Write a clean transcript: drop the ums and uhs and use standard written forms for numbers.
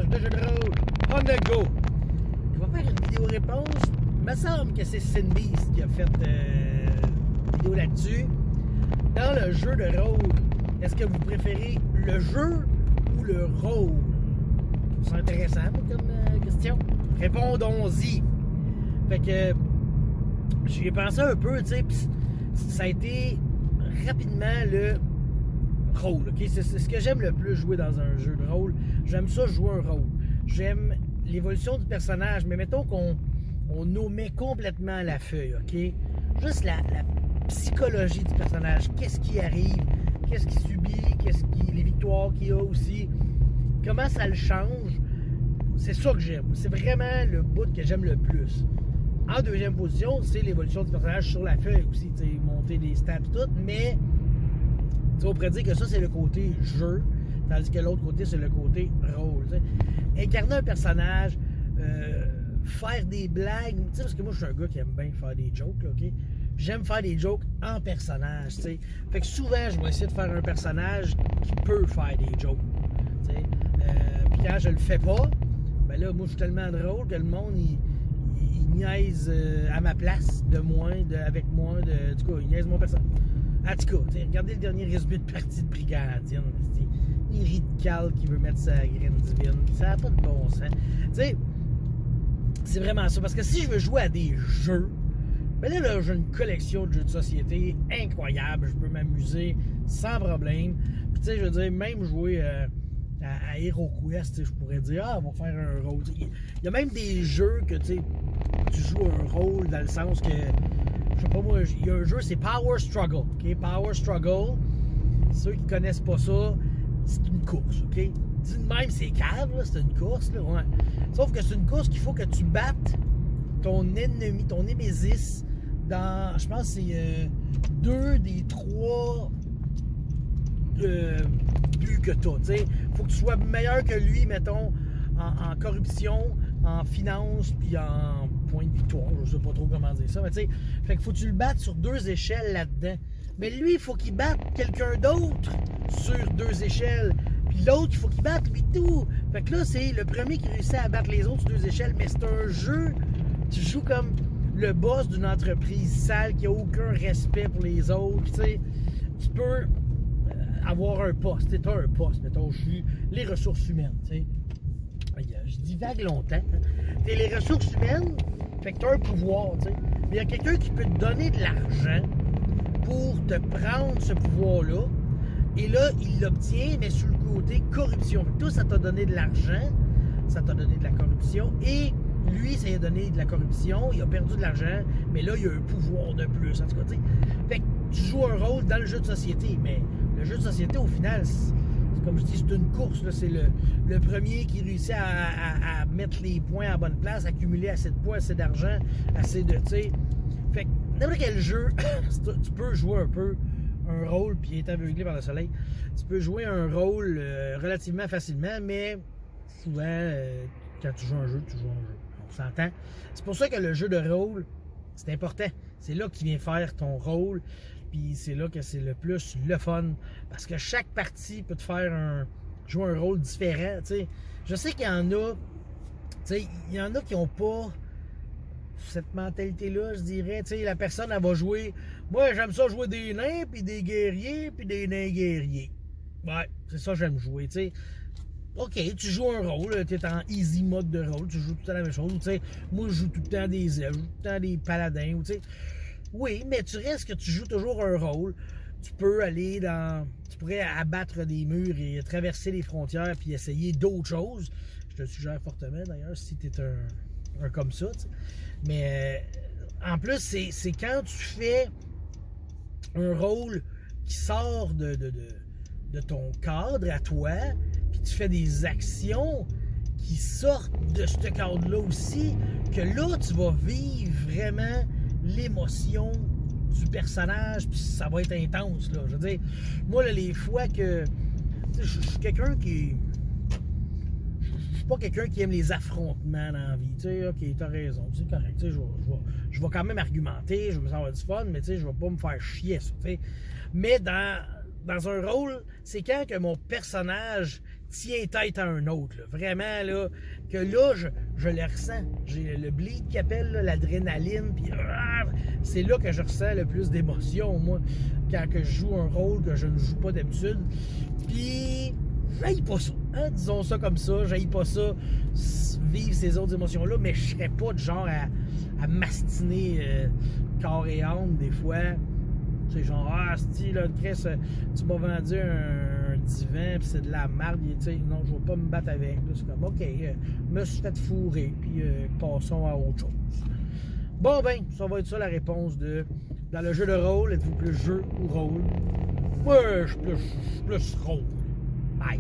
de jeu de rôle, on the go. Je vais faire une vidéo réponse. Il me semble que c'est Cindy's qui a fait une vidéo là-dessus. Dans le jeu de rôle, est-ce que vous préférez le jeu ou le rôle? C'est intéressant comme question. Répondons-y. Fait que j'y ai pensé un peu, tu sais, ça a été rapidement le rôle, ok? C'est ce que j'aime le plus jouer dans un jeu de rôle. J'aime ça jouer un rôle. J'aime l'évolution du personnage, mais mettons qu'on omet complètement la feuille, ok? Juste la psychologie du personnage. Qu'est-ce qui arrive? Qu'est-ce qu'il subit? Les victoires qu'il a aussi? Comment ça le change? C'est ça que j'aime. C'est vraiment le bout que j'aime le plus. En deuxième position, c'est l'évolution du personnage sur la feuille aussi. Monter des stats et tout, mais on pourrait dire que ça, c'est le côté jeu, tandis que l'autre côté, c'est le côté rôle. T'sais. Incarner un personnage, faire des blagues, parce que moi, je suis un gars qui aime bien faire des jokes, là, ok? J'aime faire des jokes en personnage, t'sais. Fait que souvent, je vais essayer de faire un personnage qui peut faire des jokes. Puis quand je le fais pas, ben là, moi, je suis tellement drôle que le monde, il niaise à ma place, avec moi, en tout cas, il niaise mon personnage. En tout cas, regardez le dernier résumé de partie de Brigandine. Il rit de Cal qui veut mettre sa graine divine. Ça n'a pas de bon sens. T'sais, c'est vraiment ça. Parce que si je veux jouer à des jeux, ben là, j'ai une collection de jeux de société incroyable. Je peux m'amuser sans problème. Puis, tu sais, je veux dire, même jouer à HeroQuest, je pourrais dire, on va faire un rôle. Il y a même des jeux que, tu joues un rôle dans le sens que, je sais pas moi, il y a un jeu, c'est Power Struggle. OK? Power Struggle, ceux qui connaissent pas ça, c'est une course. OK? Dit de même, c'est cave, c'est une course. Là, ouais. Sauf que c'est une course qu'il faut que tu battes ton ennemi, ton némésis, dans, je pense que c'est 2 des 3 buts que tu as. Il faut que tu sois meilleur que lui, mettons, en corruption, en finance, puis en point de victoire. Je sais pas trop comment dire ça, mais tu sais, fait qu'il faut que tu le battes sur 2 échelles là-dedans. Mais lui, il faut qu'il batte quelqu'un d'autre sur 2 échelles. Puis l'autre, il faut qu'il batte lui tout. Fait que là, c'est le premier qui réussit à battre les autres sur 2 échelles. Mais c'est un jeu, tu joues comme le boss d'une entreprise sale qui a aucun respect pour les autres. Puis tu sais, tu peux avoir un poste. Tu as un poste, mettons, je suis les ressources humaines, tu sais. Je divague longtemps. Hein. T'es les ressources humaines, fait que t'as un pouvoir, tu sais. Mais il y a quelqu'un qui peut te donner de l'argent pour te prendre ce pouvoir-là. Et là, il l'obtient, mais sur le côté corruption. Fait que toi, ça t'a donné de l'argent, ça t'a donné de la corruption. Et lui, ça lui a donné de la corruption, il a perdu de l'argent, mais là, il a un pouvoir de plus. En tout cas, tu sais. Fait que tu joues un rôle dans le jeu de société, mais le jeu de société, au final, comme je dis, c'est une course. C'est le premier qui réussit à mettre les points à la bonne place, accumuler assez de points, assez d'argent, assez de... T'sais. Fait que n'importe quel jeu, tu peux jouer un peu un rôle, puis être aveuglé par le soleil. Tu peux jouer un rôle relativement facilement, mais souvent, quand tu joues un jeu, tu joues un jeu. On s'entend. C'est pour ça que le jeu de rôle, c'est important. C'est là que tu viens faire ton rôle. Puis c'est là que c'est le plus le fun. Parce que chaque partie peut te faire jouer un rôle différent. T'sais. Je sais qu'il y en a. Il y en a qui n'ont pas cette mentalité-là, je dirais. T'sais, la personne, elle va jouer. Moi, j'aime ça jouer des nains, puis des guerriers, puis des nains guerriers. Ouais, c'est ça que j'aime jouer. T'sais. OK, tu joues un rôle, tu es en easy mode de rôle, tu joues tout le temps la même chose. T'sais, moi, je joue tout le temps des elfes, je joue tout le temps des paladins. T'sais. Oui, mais tu restes que tu joues toujours un rôle. Tu peux aller dans... Tu pourrais abattre des murs et traverser les frontières puis essayer d'autres choses. Je te le suggère fortement, d'ailleurs, si tu es un comme ça. T'sais. Mais en plus, c'est quand tu fais un rôle qui sort de ton cadre à toi, puis tu fais des actions qui sortent de ce cadre-là aussi, que là, tu vas vivre vraiment l'émotion du personnage, puis ça va être intense, là. Je veux dire, moi, là, les fois que... Je suis quelqu'un qui... Je suis pas quelqu'un qui aime les affrontements dans la vie. Tu sais, OK, t'as raison, c'est correct. Tu sais, je vais quand même argumenter, je vais me avoir du fun, mais tu sais, je vais pas me faire chier, ça, tu sais. Mais dans un rôle, c'est quand que mon personnage tient tête à un autre. Là. Vraiment, là, que là, je le ressens. J'ai le bleed qui appelle, là, l'adrénaline, puis c'est là que je ressens le plus d'émotion, moi, quand que je joue un rôle que je ne joue pas d'habitude. Puis, j'haïs pas ça. Hein? Disons ça comme ça, j'haïs pas ça, vivre ces autres émotions-là, mais je serais pas de genre à mastiner corps et âme, des fois. Tu sais, genre, si là, Chris, tu m'as vendu un divan, puis c'est de la merde, tu sais, non, je vais pas me battre avec. C'est comme, OK, me suis fait fourrer, puis passons à autre chose. Bon, ben, ça va être ça la réponse de. Dans le jeu de rôle, êtes-vous plus jeu ou rôle? Ouais, je suis plus rôle. Bye.